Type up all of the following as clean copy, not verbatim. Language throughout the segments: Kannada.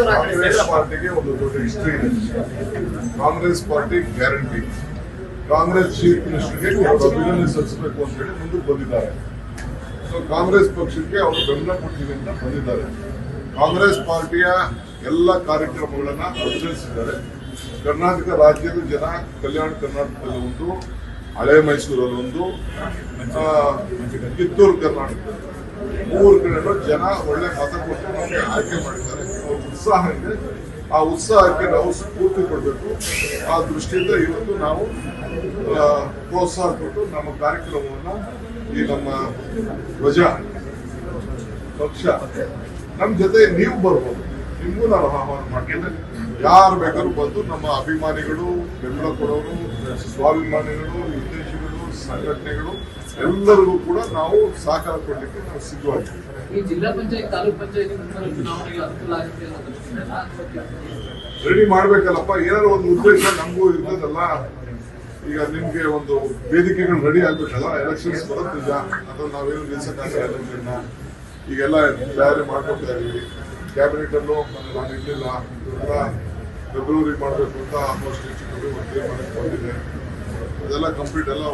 ಕಾಂಗ್ರೆಸ್ ಪಾರ್ಟಿಗೆ ಒಂದು ದೊಡ್ಡ ಹಿಸ್ಟ್ರಿ ಇದೆ. Congress party guarantee. Congress chief ಮಿನಿಸ್ಟರ್ಗೆ ಅಭಿನಂದನೆ ಸಲ್ಲಿಸಬೇಕು ಅಂತ ಹೇಳಿ ಮುಂದಕ್ಕೆ ಬಂದಿದ್ದಾರೆ. ಸೊ ಕಾಂಗ್ರೆಸ್ ಪಕ್ಷಕ್ಕೆ ಅವರು ಬೆಂಬಲ ಕೊಡ್ತೀವಿ ಅಂತ ಬಂದಿದ್ದಾರೆ. ಕಾಂಗ್ರೆಸ್ ಪಾರ್ಟಿಯ ಎಲ್ಲ ಕಾರ್ಯಕ್ರಮಗಳನ್ನ ಪರಿಚಯಿಸಿದ್ದಾರೆ. ಕರ್ನಾಟಕ ರಾಜ್ಯದ ಜನ ಕಲ್ಯಾಣ ಕರ್ನಾಟಕದಲ್ಲಿ ಒಂದು, ಹಳೆ ಮೈಸೂರಲ್ಲಿ ಒಂದು, ಕಿತ್ತೂರು ಕರ್ನಾಟಕದಲ್ಲಿ 3 ಕಡೆನೂ ಜನ ಒಳ್ಳೆ ಮತ ಕೊಟ್ಟು ನಮಗೆ ಆಯ್ಕೆ ಮಾಡಿದ್ದಾರೆ. ಅವ್ರ ಉತ್ಸಾಹ ಇದೆ. ಆ ಉತ್ಸಾಹಕ್ಕೆ ನಾವು ಸ್ಫೂರ್ತಿ ಕೊಡಬೇಕು. ಆ ದೃಷ್ಟಿಯಿಂದ ಇವತ್ತು ನಾವು ಪ್ರೋತ್ಸಾಹ ಕೊಟ್ಟು ನಮ್ಮ ಕಾರ್ಯಕ್ರಮವನ್ನ ಈ ನಮ್ಮ ಧ್ವಜ ಪಕ್ಷ ನಮ್ಮ ಜೊತೆ ನೀವು ಬರ್ಬೋದು, ನಿಮಗೂ ನಾನು ಆಹ್ವಾನ ಮಾಡ್ತೇನೆ. ಯಾರು ಬೇಕಾದ್ರೂ ಬಂದು ನಮ್ಮ ಅಭಿಮಾನಿಗಳು, ಬೆಂಬಲ ಕೊಡೋರು, ಸ್ವಾಭಿಮಾನಿಗಳು, ವಿದೇಶಿಗಳು, ಸಂಘಟನೆಗಳು ಎಲ್ಲರಿಗೂ ಕೂಡ ನಾವು ಸಹಕಾರ ಕೊಡಲಿಕ್ಕೆ ನಾವು ಸಿದ್ಧವಾಗಿದ್ದೀವಿ. ಜಿಲ್ಲಾ ಪಂಚಾಯತ್, ತಾಲೂಕ್ ಪಂಚಾಯತ್ ಚುನಾವಣೆಗೆ ಅನುಕೂಲ ಆಗುತ್ತೆ ರೆಡಿ ಮಾಡ್ಬೇಕಲ್ಲಪ್ಪ. ಏನಾದ್ರು ಒಂದು ಉದ್ದೇಶ ನಮಗೂ ಇರ್ತದಲ್ಲ. ಈಗ ನಿಮ್ಗೆ ಒಂದು ವೇದಿಕೆಗಳು ರೆಡಿ ಆಗ್ಬೇಕಲ್ಲ. ಎಲೆಕ್ಷನ್ಸ್ ಬರುತ್ತೆ ನಿಜ, ಅಥವಾ ನಾವೇನು ನಿಲ್ಸಕ್ಕಾಗಲ್ಲ. ಈಗೆಲ್ಲ ತಯಾರಿ ಮಾಡ್ಕೊಳ್ತಾ ಇದೀವಿ. ಕ್ಯಾಬಿನೆಟ್ ಅಲ್ಲೂ ನಾನು ಇರ್ಲಿಲ್ಲ, ಫೆಬ್ರವರಿ ಮಾಡಬೇಕು ಅಂತ ಆಲ್ಮೋಸ್ಟ್ ಬಂದಿದೆ. ಅದೆಲ್ಲ ಕಂಪ್ಲೀಟ್ ಎಲ್ಲ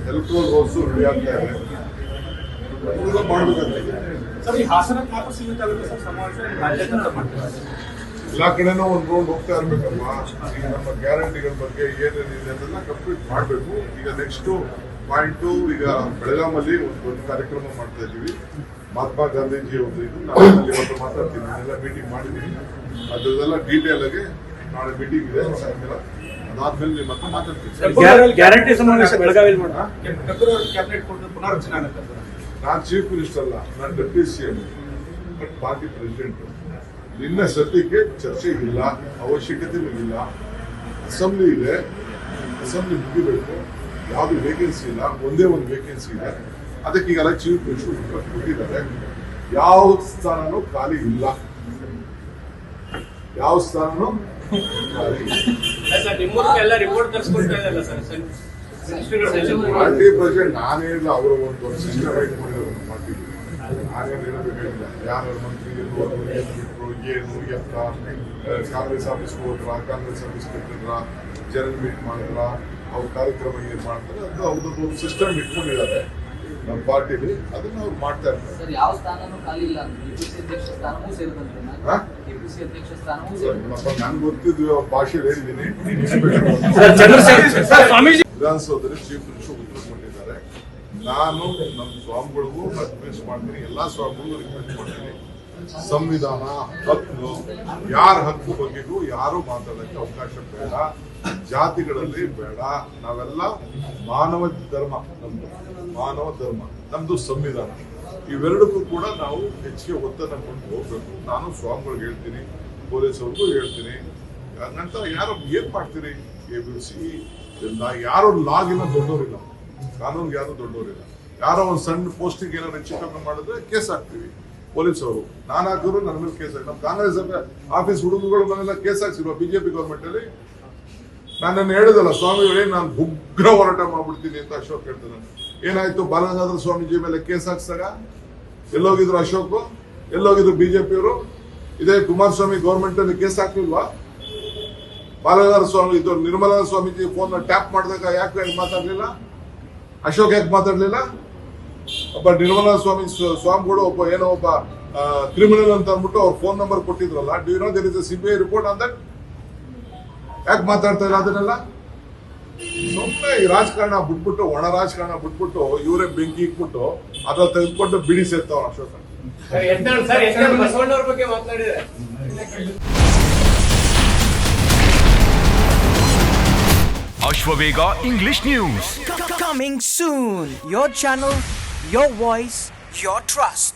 ಎಲೆಕ್ಟ್ರಲ್ ರೋಲ್ಸ್ ರೆಡಿ ಆಗ್ತಾ ಇದೆ. ಇದೆಲ್ಲ ಮಾಡ್ಬೇಕಂತ ಎಲ್ಲಾ ಕಡೆನೂ ಒಂದು ರೌಂಡ್ ಹೋಗ್ತಾ ಇರ್ಬೇಕಲ್ವಾ. ಈಗ ನಮ್ಮ ಗ್ಯಾರಂಟಿಗಳ ಬಗ್ಗೆ ಏನೇನಿದೆ ಅದೆಲ್ಲ ಕಂಪ್ಲೀಟ್ ಮಾಡಬೇಕು. ಈಗ ನೆಕ್ಸ್ಟ್ ಪಾಯಿಂಟು, ಈಗ ಬೆಳಗಾಮಲ್ಲಿ ಒಂದು ಕಾರ್ಯಕ್ರಮ ಮಾಡ್ತಾ ಇದ್ದೀವಿ. ಮಹಾತ್ಮ ಗಾಂಧೀಜಿ ಅವರು ಇದು ನಾನು ಇವತ್ತು ಮಾತಾಡ್ತೀನಿ, ಎಲ್ಲ ಮೀಟಿಂಗ್ ಮಾಡಿದ್ದೀನಿ. ಅದೆಲ್ಲ ಡೀಟೇಲ್ ಆಗಿ ನಾಳೆ ಮೀಟಿಂಗ್ ಇದೆ ಸಾಯಂಕಾಲ. ಅದಾದ್ಮೇಲೆ ನಿಮ್ಮ ಹತ್ರ ಮಾತಾಡ್ತೀನಿ. ಗ್ಯಾರಂಟಿ ಸಮಾವೇಶ ಬೆಳಗಾವಿಯಲ್ಲಿ ನಾನು ಚೀಫ್ ಮಿನಿಸ್ಟರ್ ಅಲ್ಲ, ನಾನು deputy CM, but party president. ನಿನ್ನ ಸದ್ಯಕ್ಕೆ ಚರ್ಚೆ ಇಲ್ಲ, ಅವಶ್ಯಕತೆ ಇಲ್ಲ. ಅಸೆಂಬ್ಲಿ ಇದೆ, ಅಸೆಂಬ್ಲಿ ಮುಗಿಬೇಕು. ಯಾವುದು ವೇಕೆನ್ಸಿ ಇಲ್ಲ, ಒಂದೇ ಒಂದು ವೇಕೆನ್ಸಿ ಇದೆ. ಅದಕ್ಕೆ ಈಗೆಲ್ಲ ಚೀಫ್ ಮಿನಿಸ್ಟರ್ ಉತ್ತರ ಕೊಟ್ಟಿದ್ದಾರೆ. ಯಾವ ಸ್ಥಾನನೂ ಖಾಲಿ ಇಲ್ಲ, ಯಾವ ಸ್ಥಾನನೂ ಖಾಲಿ ಪಾರ್ಟಿ ಪ್ರೆಸಿಡೆಂಟ್ ನಾನೇನಿಲ್ಲ. ಅವರು ಒಂದು ಸಿಸ್ಟಮ್ ಇಟ್ಕೊಂಡಿದ್ದಾರೆ ಪಾರ್ಟಿ. ನಾನೇನು ಹೇಳಬೇಕಾಗಿಲ್ಲ. ಯಾರ ಮಂತ್ರಿ ಬಿಟ್ಟರು, ಏನು ಎತ್ತ, ಕಾಂಗ್ರೆಸ್ ಆಫೀಸ್ಗೆ ಹೋದ್ರ, ಕಾಂಗ್ರೆಸ್ ಆಫೀಸ್ ಬಿಟ್ಟಿದ್ರ, ಜನ ಮೀಟ್ ಮಾಡಿದ್ರ, ಅವ್ರ ಕಾರ್ಯಕ್ರಮ ಏನ್ ಮಾಡ್ತಾರೆ ಅಂತ ಅವ್ರದ್ದು ಒಂದು ಸಿಸ್ಟಮ್ ಇಟ್ಕೊಂಡಿದ್ದಾರೆ ನಮ್ಮ ಪಾರ್ಟಿಲಿ. ಅದನ್ನ ಅವ್ರು ಮಾಡ್ತಾ ಇರ್ತಾರೆ. ನನ್ಗೆ ಗೊತ್ತಿದ್ವಿ ಭಾಷೆ ಹೇಳಿದ್ದೀನಿ. ವಿಧಾನಸೌಧದಲ್ಲಿ ಚೀಫ್ ಮಿನಿಸ್ಟರ್ ಉತ್ತರ ಕೊಟ್ಟಿದ್ದಾರೆ. ನಾನು ನಮ್ಮ ಸ್ವಾಮಿಗಳಿಗೂ ರಿಕ್ವೆಸ್ಟ್ ಮಾಡ್ತೀನಿ, ಎಲ್ಲಾ ಸ್ವಾಮಿಗಳಿಗೂ ರಿಕ್ವೆಸ್ಟ್ ಮಾಡ್ತೀನಿ. ಸಂವಿಧಾನ, ಹಕ್ಕು, ಯಾರ ಹಕ್ಕು ಬಗ್ಗೆಗೂ ಯಾರು ಮಾತಾಡೋಕ್ಕೆ ಅವಕಾಶ ಬೇಡ. ಜಾತಿಗಳಲ್ಲಿ ಬೇಡ. ನಾವೆಲ್ಲ ಮಾನವ ಧರ್ಮ, ನಮ್ದು ಮಾನವ ಧರ್ಮ, ನಮ್ದು ಸಂವಿಧಾನ. ಇವೆರಡಕ್ಕೂ ಕೂಡ ನಾವು ಹೆಚ್ಚಿಗೆ ಒತ್ತನ್ನು ಕೊಟ್ಟು ಹೋಗ್ಬೇಕು. ನಾನು ಸ್ವಾಮಿಗಳಿಗೆ ಹೇಳ್ತೀನಿ, ಪೊಲೀಸವ್ರಿಗೂ ಹೇಳ್ತೀನಿ. ಹಂಗಂತ ಯಾರು ಏನ್ ಮಾಡ್ತೀರಿ? ಎಬಿಸಿ ಇಲ್ಲ, ಯಾರು ಲಾಗಿನ ದೊಡ್ಡವರಿಲ್ಲ, ಕಾನೂನ್ಗೆ ಯಾರು ದೊಡ್ಡವರಿಲ್ಲ. ಯಾರೋ ಒಂದು ಸಣ್ಣ ಪೋಸ್ಟಿಗೆ ಏನಾದ್ರು ಹೆಚ್ಚು ಕಮ್ಮಿ ಮಾಡಿದ್ರೆ ಕೇಸ್ ಹಾಕ್ತೀವಿ. ಪೊಲೀಸವರು ನಾನು ಹಾಕಿದ್ರು ನನ್ನ ಮೇಲೆ ಕೇಸ್ ಹಾಕಿ. ನಮ್ಮ ಕಾಂಗ್ರೆಸ್ ಆಫೀಸ್ ಹುಡುಗರುಗಳ ಮನೆಲ್ಲ ಕೇಸ್ ಹಾಕ್ಸಿಲ್ವ ಬಿಜೆಪಿ ಗೌರ್ಮೆಂಟ್ ಅಲ್ಲಿ? ನಾನು ಹೇಳಿದಲ್ಲ ಸ್ವಾಮಿಗಳೇ, ನಾನು ಉಗ್ರ ಹೋರಾಟ ಮಾಡ್ಬಿಡ್ತೀನಿ ಅಂತ ಅಶೋಕ್ ಹೇಳ್ತಾನೆ. ಏನಾಯ್ತು? ಬಾಲಗಂಗಾಧರ ಸ್ವಾಮೀಜಿ ಮೇಲೆ ಕೇಸ್ ಹಾಕ್ಸಾಗ ಎಲ್ಲೋಗಿದ್ರು ಅಶೋಕ್? ಎಲ್ಲೋಗಿದ್ರು ಬಿಜೆಪಿಯವರು? ಇದೇ ಕುಮಾರಸ್ವಾಮಿ ಗೌರ್ಮೆಂಟ್ ಅಲ್ಲಿ ಕೇಸ್ ಹಾಕ್ಲಿಲ್ವಾ? ಬಾಲಗಂಗಾಧರ ಸ್ವಾಮಿ ಇದು ನಿರ್ಮಲಾ ಸ್ವಾಮೀಜಿ ಫೋನ್ ಟ್ಯಾಪ್ ಮಾಡಿದಾಗ ಯಾಕೆ ಮಾತಾಡ್ಲಿಲ್ಲ? ಅಶೋಕ್ ಯಾಕೆ ಮಾತಾಡ್ಲಿಲ್ಲ? ಒಬ್ಬ ನಿರ್ಮಲಾ ಸ್ವಾಮಿಗಳು ಒಬ್ಬ ಕ್ರಿಮಿನಲ್ ಅಂತ ಅಂದ್ಬಿಟ್ಟು ಅವ್ರ ಫೋನ್ ನಂಬರ್ ಕೊಟ್ಟಿದ್ರಲ್ಲ. Do you know there is a CBI report on that? ಯಾಕೆ ಮಾತಾಡ್ತಾ ಇಲ್ಲ ಅದನ್ನೆಲ್ಲ? ಸುಮ್ಮನೆ ಈ ರಾಜಕಾರಣ ಬಿಟ್ಬಿಟ್ಟು, ಒಣ ರಾಜಕಾರಣ ಬಿಟ್ಬಿಟ್ಟು ಇವರೇ ಬೆಂಕಿ ಇಟ್ಬಿಟ್ಟು ಅದ್ರ ತೆಗೆದುಕೊಂಡು ಬಿಡಿ ಸೇರ್ತಾವ Ashoka. Ashwavega English News. Coming soon. Your channel, your voice, your trust.